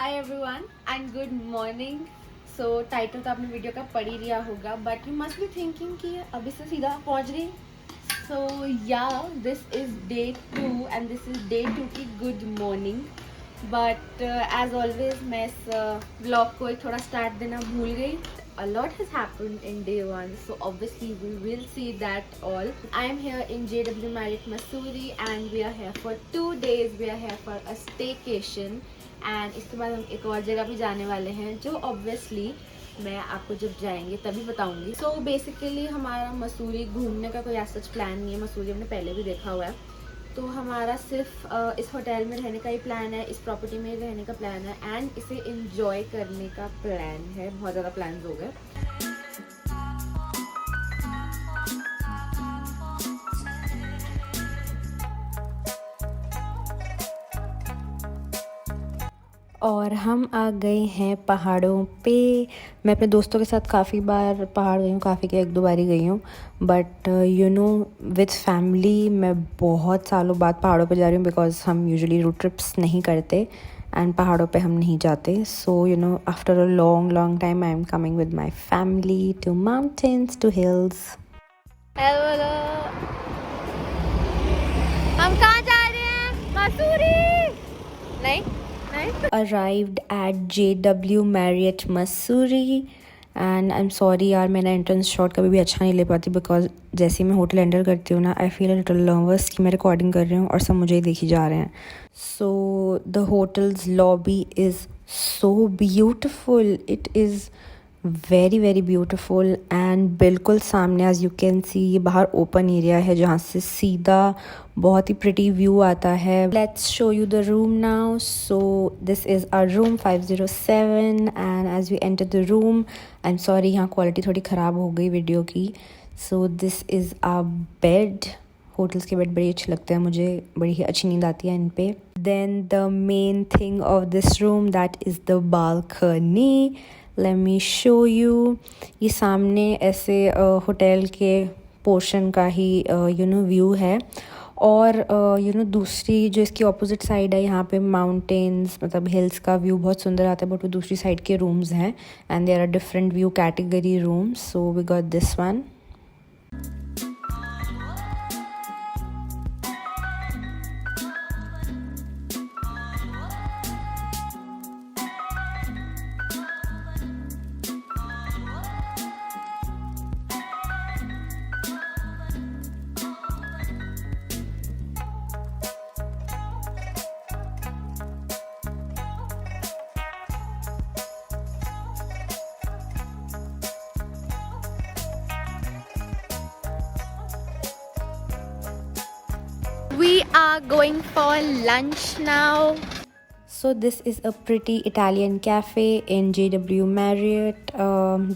Hi everyone and good morning. So title तो आपने video का पढ़ ही लिया होगा, but you must be thinking कि अभी से सीधा पहुंच गई। So yeah this is day 2 and this is day 2 की good morning. But as always मैं इस व्लॉग को एक थोड़ा स्टार्ट देना भूल गई। A lot has happened in day 1, so obviously we will see that all. I am here in JW Marriott Mussoorie and we are here for 2 days. We are here for a staycation and इसके बाद हम एक और जगह भी जाने वाले हैं जो obviously मैं आपको जब जाएंगे तभी बताऊंगी। So basically हमारा मसूरी घूमने का कोई ऐसा प्लान नहीं है। मसूरी हमने पहले भी देखा हुआ है, तो हमारा सिर्फ इस होटल में रहने का ही प्लान है, इस प्रॉपर्टी में रहने का प्लान है एंड इसे एंजॉय करने का प्लान है। बहुत ज़्यादा प्लान्स हो गए। और हम आ गए हैं पहाड़ों पे। मैं अपने दोस्तों के साथ काफ़ी बार पहाड़ गई हूँ, काफ़ी क्या 1-2 बार ही गई हूँ, but you know with family मैं बहुत सालों बाद पहाड़ों पे जा रही हूँ बिकॉज हम यूजुअली रोड ट्रिप्स नहीं करते एंड पहाड़ों पे हम नहीं जाते। So you know after a long time I am coming with my family to mountains to hills. Hello, हम कहाँ जा रहे हैं? मसूरी? नहीं। Arrived at JW Marriott Mussoorie and I'm sorry यार, मैं ना एंट्रेंस शॉट कभी भी अच्छा नहीं ले पाती बिकॉज जैसे ही मैं होटल एंटर करती हूँ ना I feel a little nervous कि मैं रिकॉर्डिंग कर रही हूँ और सब मुझे ही देखी जा रहे हैं। So the hotels lobby is so beautiful, it is very beautiful and बिल्कुल सामने एज यू कैन सी ये बाहर ओपन एरिया है जहाँ से सीधा बहुत ही प्रिटी व्यू आता है। Let's show you the room now. So this is our room 507 and as we enter the room, I am sorry यहाँ क्वालिटी थोड़ी ख़राब हो गई वीडियो की। So this is our bed. Hotels के बेड बड़े अच्छे लगते हैं मुझे, बड़ी ही अच्छी नींद आती है इन पे। Then the main thing of this room that is the balcony. Let me show you. ये सामने ऐसे होटल के पोर्शन का ही यू नो व्यू है और यू नो दूसरी जो इसकी ऑपोजिट साइड है यहाँ पे माउंटेन्स मतलब हिल्स का व्यू बहुत सुंदर आता है, बट वो दूसरी साइड के रूम्स हैं and there are different view category rooms. So we got this one. We are going for lunch now. So this is a pretty Italian cafe in JW Marriott.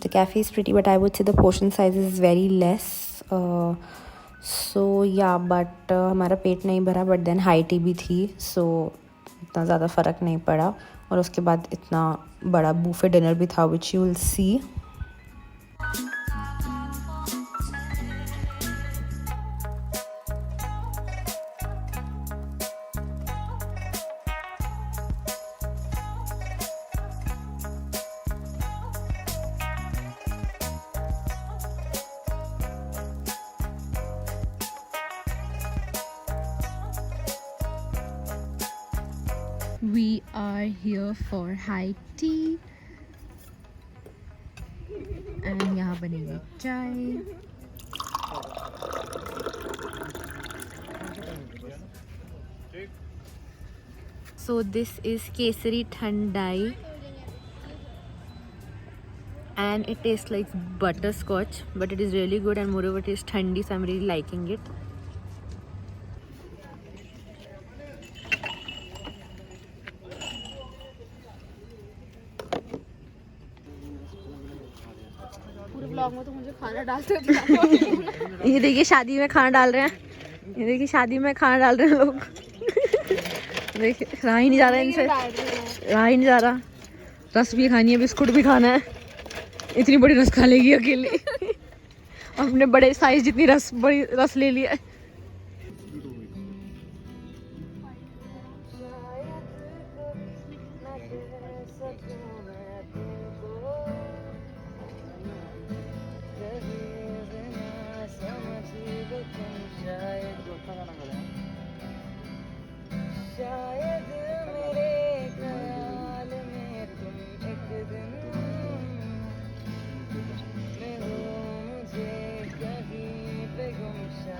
The cafe is pretty, but I would say the portion size is very less. So yeah, but हमारा पेट नहीं भरा, but then high tea भी थी, so इतना ज़्यादा फ़र्क नहीं पड़ा। और उसके बाद इतना बड़ा बुफे डिनर भी था, which you will see. We are here for high tea and यहाँ बनेगी चाय। So this is Kesari Thandai and it tastes like butterscotch, but it is really good and moreover it is thandi, so I'm really liking it. Blog में तो मुझे खाना डालते हैं। ये देखिए शादी में खाना डाल रहे हैं, ये देखिए शादी में खाना डाल रहे हैं लोग। देखिए रहा ही नहीं जा रहा है इनसे, रहा ही नहीं जा रहा। रस भी खानी है, बिस्कुट भी खाना है। इतनी बड़ी रस खा लेगी अकेले। अपने बड़े साइज जितनी रस, बड़ी रस ले लिया।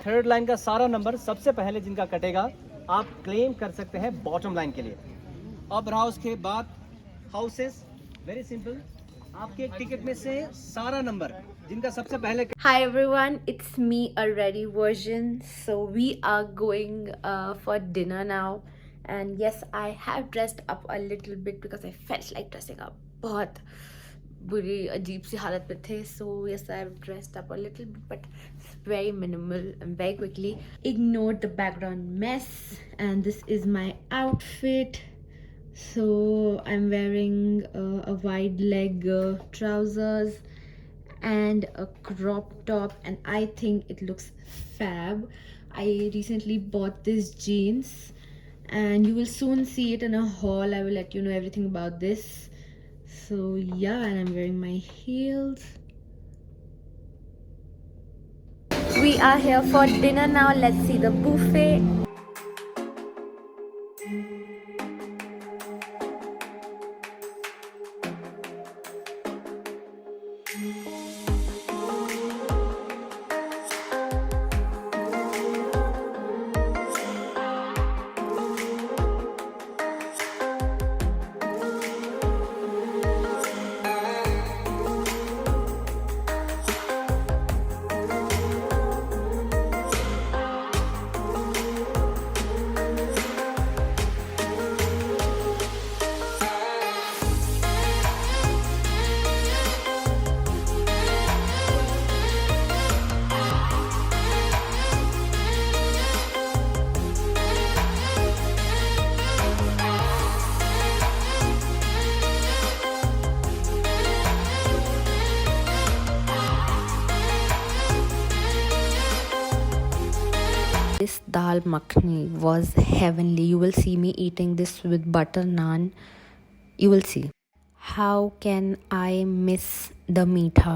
थर्ड लाइन का सारा नंबर सबसे पहले जिनका कटेगा आप क्लेम कर सकते हैं बॉटम लाइन के लिए। अब रहा उसके बाद हाउसेस, वेरी सिंपल, आपके टिकट में से सारा नंबर जिनका सबसे पहले। Hi everyone, it's me, a ready version. So we are going for dinner now, and yes, I have dressed up a little bit because I felt like dressing up. बहुत बुरी अजीब सी हालत में थे, so yes, I have dressed up a little bit, but very minimal and very quickly. Ignored the background mess, and this is my outfit. So I'm wearing a wide leg trousers and a crop top, and I think it looks fab. I recently bought this jeans and you will soon see it in a haul. I will let you know everything about this. So yeah, and I'm wearing my heels. We are here for dinner now. Let's see the buffet. This dal makhani was heavenly. You will see me eating this with butter naan. You will see. How can I miss the मीठा,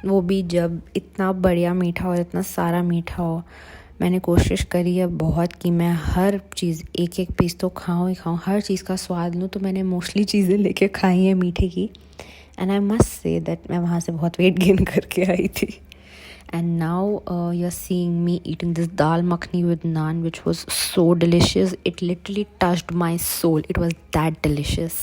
वो भी जब इतना बढ़िया मीठा और इतना सारा मीठा हो। मैंने कोशिश करी है बहुत कि मैं हर चीज़ एक एक पीस तो खाऊं ही खाऊं, हर चीज़ का स्वाद लूं, तो मैंने मोस्टली चीज़ें लेके खाई हैं मीठे की। And I must say that मैं वहाँ से बहुत वेट गेन करके आई थी। And now you're seeing me eating this dal makhani with naan, which was so delicious. It literally touched my soul. It was that delicious.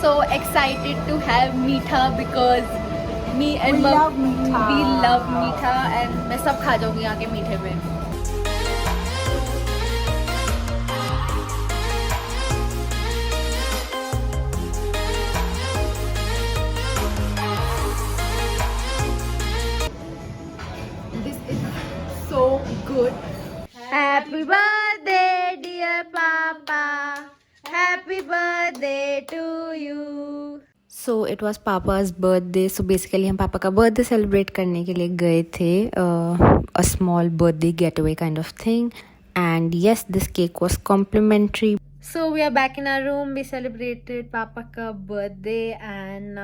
So excited to have meetha because me and mom, we love meetha, and मैं सब खा जाऊंगी आके मीठे में। So good. Happy birthday, dear Papa. Happy birthday to you. So it was Papa's birthday. So basically हम पापा का बर्थडे सेलिब्रेट करने के लिए गए थे. A small birthday getaway kind of thing. And yes, this cake was complimentary. So we are back in our room. We celebrated Papa ka birthday, and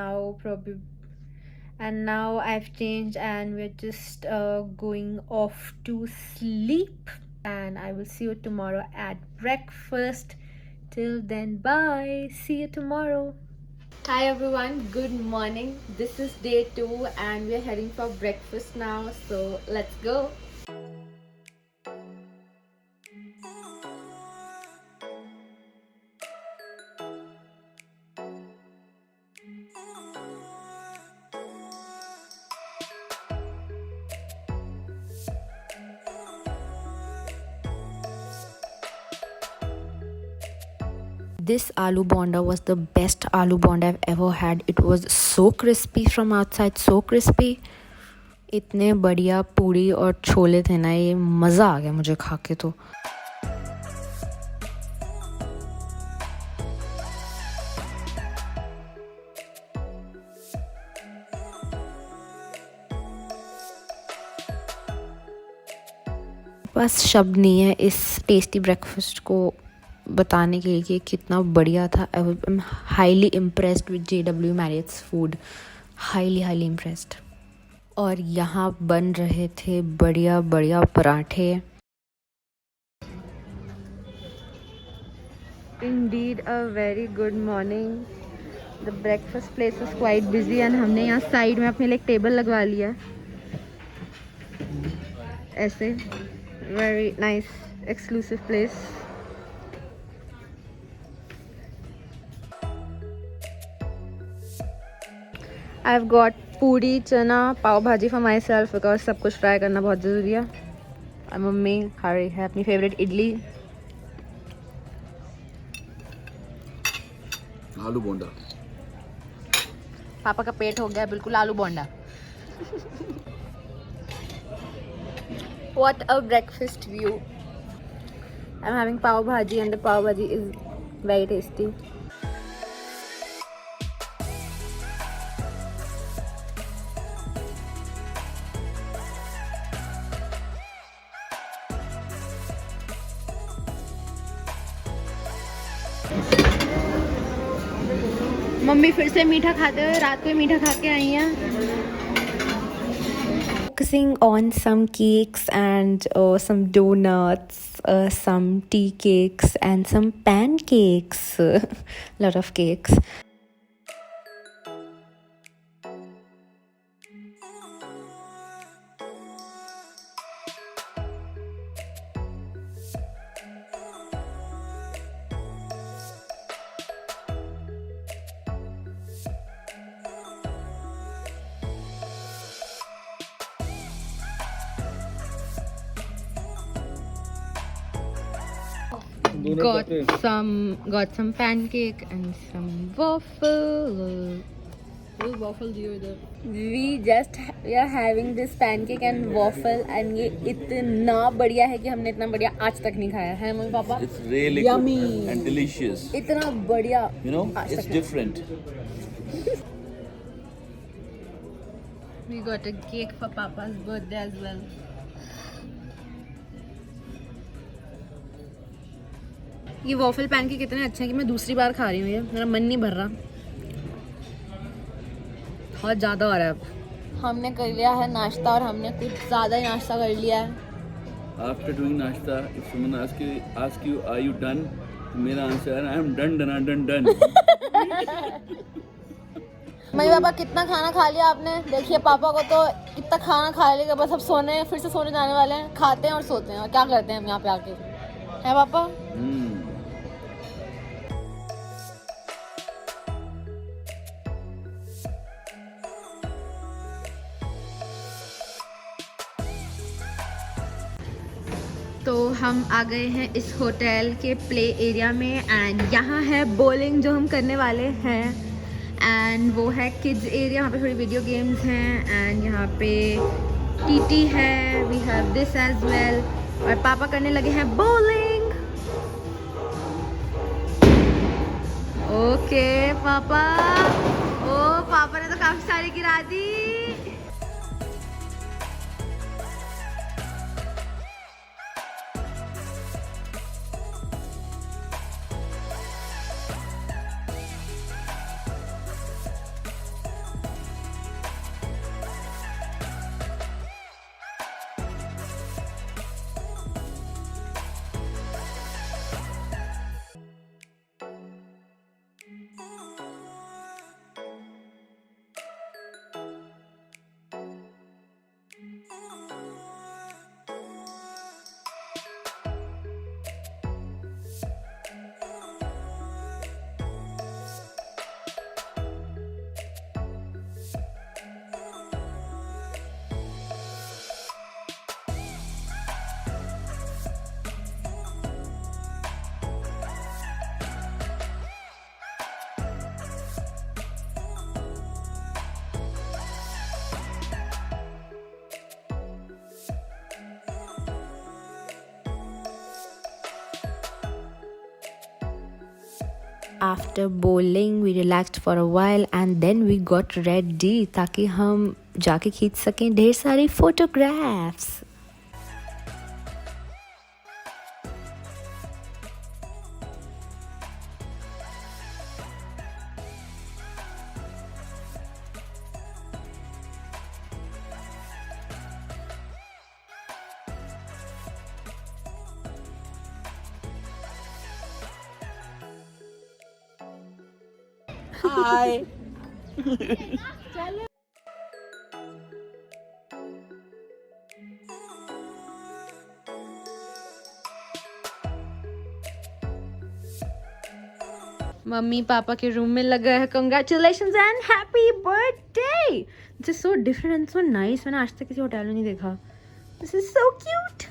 now I've changed and we're just going off to sleep, and I will see you tomorrow at breakfast. Till then, bye. See you tomorrow. Hi everyone, good morning. This is day 2 and we're heading for breakfast now, so let's go. This aloo bonda was the best aloo bonda I've ever had. It was so crispy from outside, so crispy. इतने बढ़िया पूरी और छोले थे ना, ये मज़ा आ गया मुझे खा के। तो बस शब्द नहीं है इस टेस्टी ब्रेकफास्ट को बताने के लिए कि कितना बढ़िया था। I am highly impressed with JW Marriott's food, highly impressed. और यहाँ बन रहे थे बढ़िया बढ़िया पराठे। Indeed a very good morning. The breakfast place is quite busy and हमने यहाँ साइड में अपने लिए एक टेबल लगवा लिया है ऐसे. Very nice exclusive place. I have got पूरी चना पाव भाजी फॉर माई सेल्फ बिकॉज सब कुछ ट्राई करना बहुत ज़रूरी है. और मम्मी खा रही है अपनी फेवरेट इडली. आलू बोंडा. पापा का पेट हो गया बिल्कुल आलू बोंडा. What a breakfast view. I'm having pav bhaji and the pav bhaji is very tasty. Mummy फिर से मीठा खाते हुए रात को ही मीठा खा के आई हैं. Focusing on some cakes and some donuts, some tea cakes and some pancakes. Lot of cakes. Got some pancake and some waffle. Waffle do you? We are having this pancake and waffle and ये इतना बढ़िया है कि हमने इतना बढ़िया आज तक नहीं खाया है mummy papa. It's really Yummy. good and delicious. इतना बढ़िया. You know, आज it's तक different. We got a cake for Papa's birthday as well. ये वॉफल पैनकेक कितने अच्छे हैं कि मैं दूसरी बार खा रही हूँ. ये मेरा मन नहीं भर रहा. बहुत ज़्यादा हो रहा है अब. हमने कर लिया है नाश्ता और हमने कुछ ज़्यादा ही नाश्ता कर लिया है. After doing nashta, if someone ask you, are you done? मेरा आंसर है, I am done. Mummy papa कितना खाना खा लिया आपने. देखिए पापा को तो कितना खाना खा लिया. बस अब सोने फिर से सोने जाने वाले हैं. खाते हैं और सोते हैं और क्या करते हैं हम यहाँ पे आके. है पापा. तो हम आ गए हैं इस होटल के प्ले एरिया में एंड यहाँ है बॉलिंग जो हम करने वाले हैं. एंड वो है किड्स एरिया. वहाँ पे थोड़ी वीडियो गेम्स हैं एंड यहाँ पे टीटी है. We have this as well. और पापा करने लगे हैं बॉलिंग. ओके पापा. ओ पापा ने तो काफी सारी गिरा दी. After bowling, we relaxed for a while and then we got ready ताकि हम जाके खींच सकें ढेर सारी photographs. Hi. मम्मी पापा के रूम में लगा है congratulations and happy birthday. This is so different and so nice. मैंने आज तक किसी होटल में नहीं देखा. This is so cute.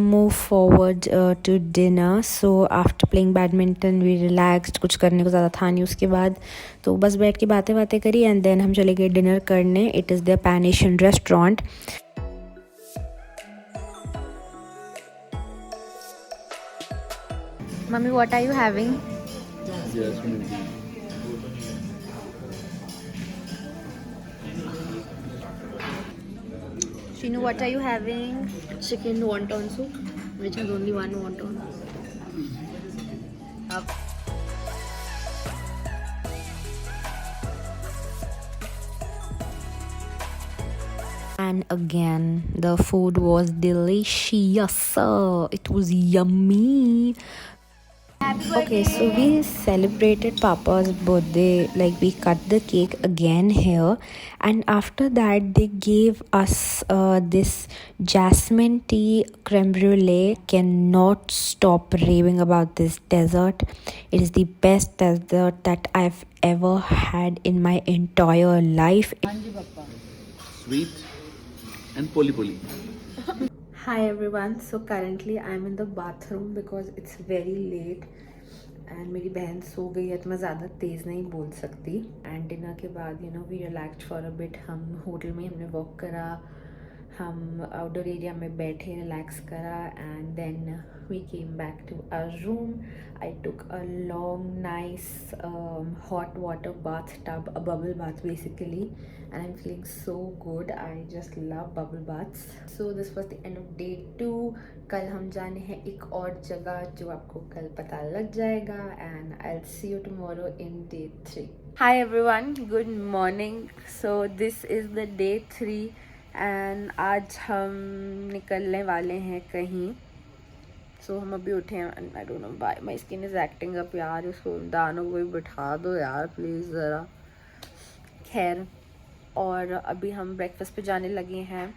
Move forward to dinner. So after playing badminton we relaxed. कुछ करने को ज़्यादा था नहीं उसके बाद, तो बस बैठ के बातें बातें करी एंड देन हम चले गए डिनर करने. It is the pan Asian restaurant. Mummy what are you having? Jasmine tea. Shinu, what are you having? Chicken wonton soup, which has only one wonton. And again, the food was delicious. It was yummy. Okay, so we celebrated Papa's birthday, like we cut the cake again here, and after that they gave us this jasmine tea creme brulee. Cannot stop raving about this dessert. It is the best dessert that I've ever had in my entire life. Sweet and poly. Hi everyone, so currently I'm in the bathroom because it's very late and मेरी बहन सो गई है तो मैं ज़्यादा तेज़ नहीं बोल सकती. एंड डिनर के बाद we relax for a bit. हम होटल में हमने वॉक करा, हम आउटडोर एरिया में बैठे रिलैक्स करा and then we came back to our room. I took a long nice hot water bathtub, a bubble bath basically, and I'm feeling so good. I just love bubble baths. So this was the end of day 2. कल हम जाने हैं एक और जगह जो आपको कल पता लग जाएगा and I'll see you tomorrow in day 3. Hi everyone, good morning. So this is the day 3 and आज हम निकलने वाले हैं कहीं. सो हम अभी उठे हैं. I don't know why my skin is acting up यार. उसको दानों को भी बिठा दो यार प्लीज़ ज़रा. खैर, और अभी हम ब्रेकफास्ट पे जाने लगे हैं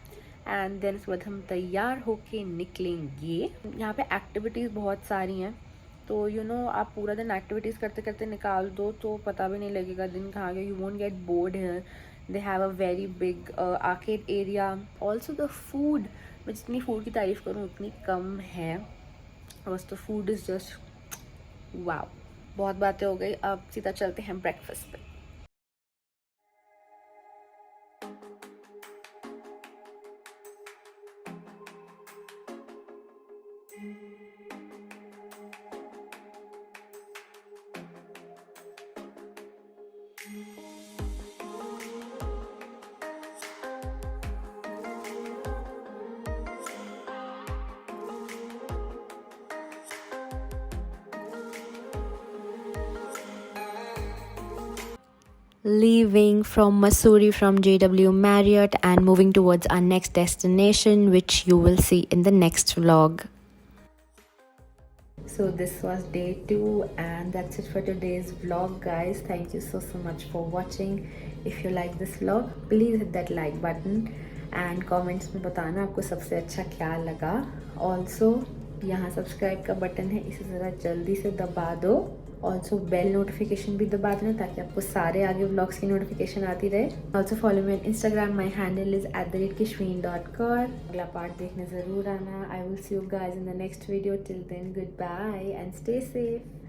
एंड देन उसके बाद हम तैयार होके निकलेंगे. यहाँ पे एक्टिविटीज़ बहुत सारी हैं, तो आप पूरा दिन एक्टिविटीज़ करते करते निकाल दो तो पता भी नहीं लगेगा दिन कहाँ गया. You won't get bored here. They have a very big arcade area. Also the food, मैं जितनी फूड की तारीफ़ करूँ उतनी कम है. बस तो फूड इज़ जस्ट वाव. बहुत बातें हो गई, अब सीधा चलते हैं ब्रेकफास्ट पे. Leaving from Mussoorie from JW Marriott and moving towards our next destination, which you will see in the next vlog. So this was day 2 and that's it for today's vlog, guys. Thank you so much for watching. If you like this vlog, please hit that like button and comments में बताना आपको सबसे अच्छा क्या लगा. Also यहाँ subscribe का button है, इसे ज़रा जल्दी से दबा दो. ऑल्सो बेल नोटिफिकेशन भी दबा देना ताकि आपको सारे आगे व्लॉग्स की नोटिफिकेशन आती रहे. Also follow me on Instagram. My handle is @kishween.kaur. अगला पार्ट देखने ज़रूर आना. I will see you guys in the next video. Till then goodbye and stay safe.